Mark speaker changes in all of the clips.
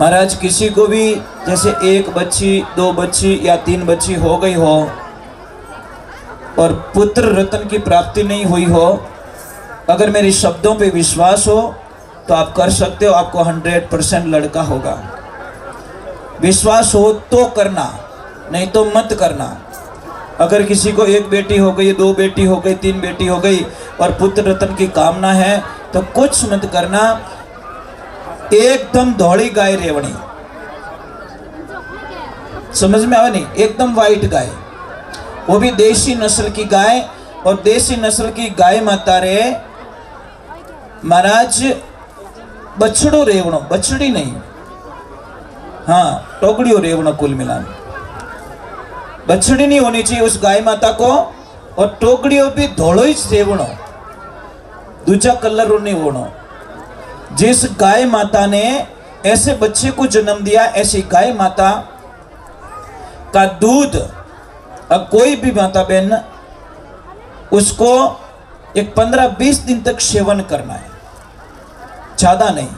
Speaker 1: महाराज किसी को भी जैसे एक बच्ची, दो बच्ची या तीन बच्ची हो गई हो और पुत्र रत्न की प्राप्ति नहीं हुई हो, अगर मेरे शब्दों पे विश्वास हो तो आप कर सकते हो, आपको 100% लड़का होगा। विश्वास हो तो करना, नहीं तो मत करना। अगर किसी को एक बेटी हो गई, दो बेटी हो गई, तीन बेटी हो गई और पुत्र रत्न की कामना है तो कुछ मत करना। एकदम धौड़ी गाय रेवणी, समझ में आवे नहीं, एकदम वाइट गाय, वो भी देसी नस्ल की गाय। और देसी नस्ल की गाय माता रे महाराज बछड़ो रेवणो, बछड़ी नहीं, हाँ टोकड़ियों रेवणो, कुल मिला बछड़ी नहीं होनी चाहिए उस गाय माता को। और टोकड़ियों भी धोड़ो ही रेवणो, दूसरा कलर नहीं होना। जिस गाय माता ने ऐसे बच्चे को जन्म दिया, ऐसी गाय माता का दूध अब कोई भी माता बहन उसको एक 15-20 दिन तक सेवन करना है, ज्यादा नहीं।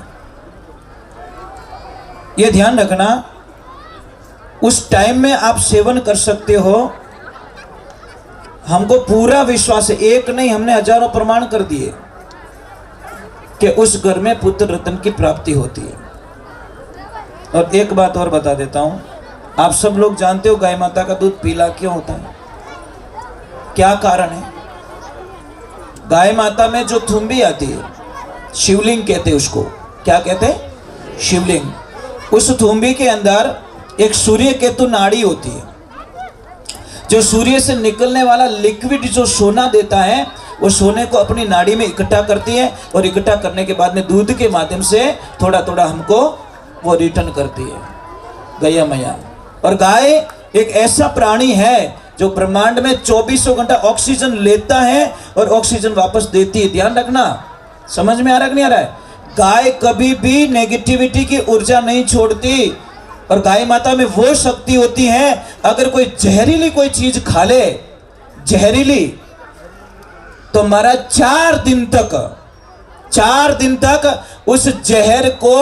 Speaker 1: ये ध्यान रखना, उस टाइम में आप सेवन कर सकते हो। हमको पूरा विश्वास है, एक नहीं हमने हजारों प्रमाण कर दिए कि उस घर में पुत्र रत्न की प्राप्ति होती है। और एक बात और बता देता हूं, आप सब लोग जानते हो गाय माता का दूध पीला क्यों होता है, क्या कारण है? गाय माता में जो थुम्बी आती है, शिवलिंग कहते हैं उसको, क्या कहते हैं? शिवलिंग। उस थुम्बी के अंदर एक सूर्य केतु नाड़ी होती है, जो सूर्य से निकलने वाला लिक्विड जो सोना देता है, वो सोने को अपनी नाड़ी में इकट्ठा करती है और इकट्ठा करने के बाद में दूध के माध्यम से थोड़ा थोड़ा हमको वो रिटर्न करती है गैया मैया। और गाय एक ऐसा प्राणी है जो ब्रह्मांड में 24 घंटा ऑक्सीजन लेता है और ऑक्सीजन वापस देती है। ध्यान रखना, समझ में आ रहा है कि नहीं आ रहा है? गाय कभी भी नेगेटिविटी की ऊर्जा नहीं छोड़ती। और गाय माता में वो शक्ति होती है, अगर कोई जहरीली कोई चीज खा ले, जहरीली, तो हमारा 4 दिन तक उस जहर को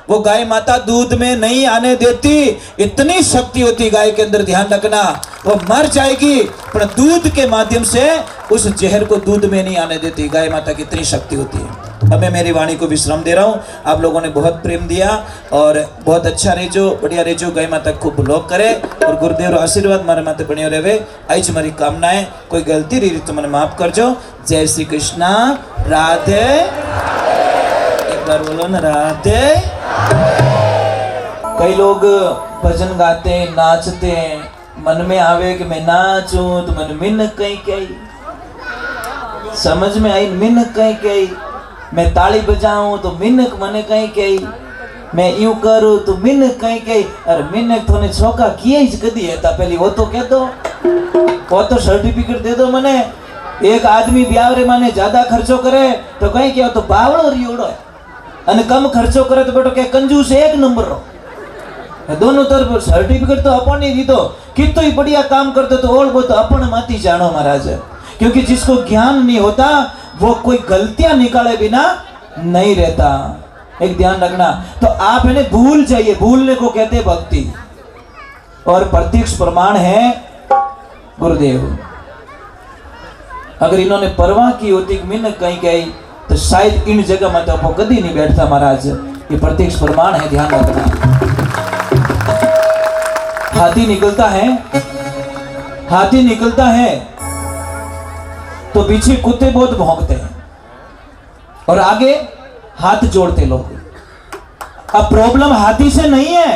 Speaker 1: वो गाय माता दूध में नहीं आने देती। इतनी शक्ति होती गाय के अंदर, ध्यान रखना। वो मर जाएगी पर दूध के माध्यम से उस जहर को दूध में नहीं आने देती। गाय माता की इतनी शक्ति होती है। अब मैं मेरी वाणी को विश्राम दे रहा हूँ। आप लोगों ने बहुत प्रेम दिया और बहुत अच्छा रेजो, बढ़िया रेजो। गाय माता खूब ब्लॉक करे और गुरुदेव आशीर्वाद मारे माते बनियो रहे। आज हमारी कामनाएं, कोई गलती रही तो मैंने माफ कर जो। जय श्री कृष्णा, राधे। एक बार बोलो ना, राधे। कई लोग भजन गाते हैं, नाचते हैं, मन में आवे कि मैं नाचूं तो मन मिन कहीं कहीं, समझ में आई? मिन कहीं कहीं, मैं ताली बजाऊं तो मिनक मने कहीं कहीं, मैं यूं करूं तो मिनक कहीं कहीं। अरे मिनक थोने छोका किए ही कदी है ता पहली वो तो कह दो, वो तो सर्टिफिकेट दे दो मने। एक आदमी ब्याह रे माने ज्यादा खर्चो करे तो कहीं क्या तो बावड़ो रियोड़ो है, अने कम खर्चो करे तो बेटो के कंजूस एक नंबर रो। दोनों तरफ सर्टिफिकेट तो अपन ही दी दो, कितो ही बढ़िया काम करते तो और वो तो अपन माती जानो महाराज। क्योंकि जिसको ज्ञान नहीं होता वो कोई गलतियां निकाले बिना नहीं रहता। एक ध्यान रखना। तो आप इन्हें भूल जाइए, भूलने को कहते हैं भक्ति। और प्रत्यक्ष प्रमाण है गुरुदेव। अगर इन्होंने परवाह की होती कि मिन कहीं गई तो शायद इन जगह में तो वो कभी नहीं बैठता महाराज। ये प्रत्यक्ष प्रमाण है, ध्यान रखना। हाथी निकलता है, हाथी निकलता है तो पीछे कुत्ते बहुत भौंकते हैं और आगे हाथ जोड़ते लोग। अब प्रॉब्लम हाथी से नहीं है,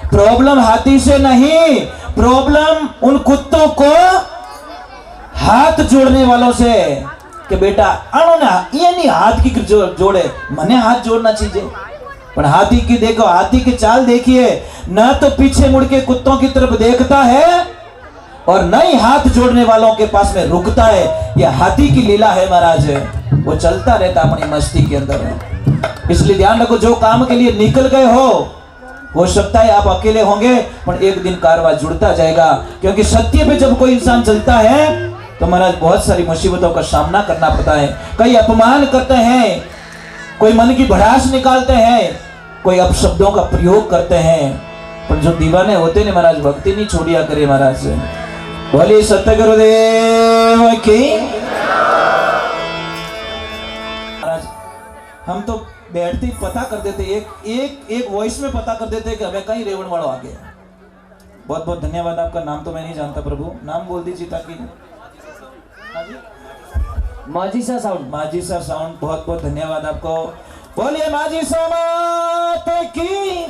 Speaker 1: प्रॉब्लम हाथी से नहीं, प्रॉब्लम उन कुत्तों को हाथ जोड़ने वालों से कि बेटा आनो ना, ये नहीं हाथ की जोड़े, मने हाथ जोड़ना चाहिए। पर हाथी की देखो, हाथी की चाल देखिए, ना तो पीछे मुड़ के कुत्तों की तरफ देखता है और न ही हाथ जोड़ने वालों के पास में रुकता है। यह हाथी की लीला है महाराज, वो चलता रहता अपनी मस्ती के अंदर। इसलिए ध्यान रखो, जो काम के लिए निकल गए हो सकता है आप अकेले होंगे पर एक दिन कारवा जुड़ता जाएगा। क्योंकि सत्य पे जब कोई इंसान चलता है तो महाराज बहुत सारी मुसीबतों का सामना करना पड़ता है। कई अपमान करते हैं, कोई मन की भड़ास निकालते हैं, कोई अपशब्दों का प्रयोग करते हैं, पर जो दीवाने होते ने महाराज भक्ति नहीं छोड़िया करे महाराज। बोलिए सत्य गुरुदेव की। महाराज हम तो बैठते ही पता कर देते, एक वॉइस में पता कर देते कि हमें कहीं रेवण वालों आ गया। बहुत बहुत धन्यवाद आपका। नाम तो मैं नहीं जानता प्रभु, नाम बोल दीजिए ताकि।
Speaker 2: माझी सा साउंड।
Speaker 1: माझी सा साउंड, बहुत बहुत धन्यवाद आपको। बोलिए माझी सा माता की।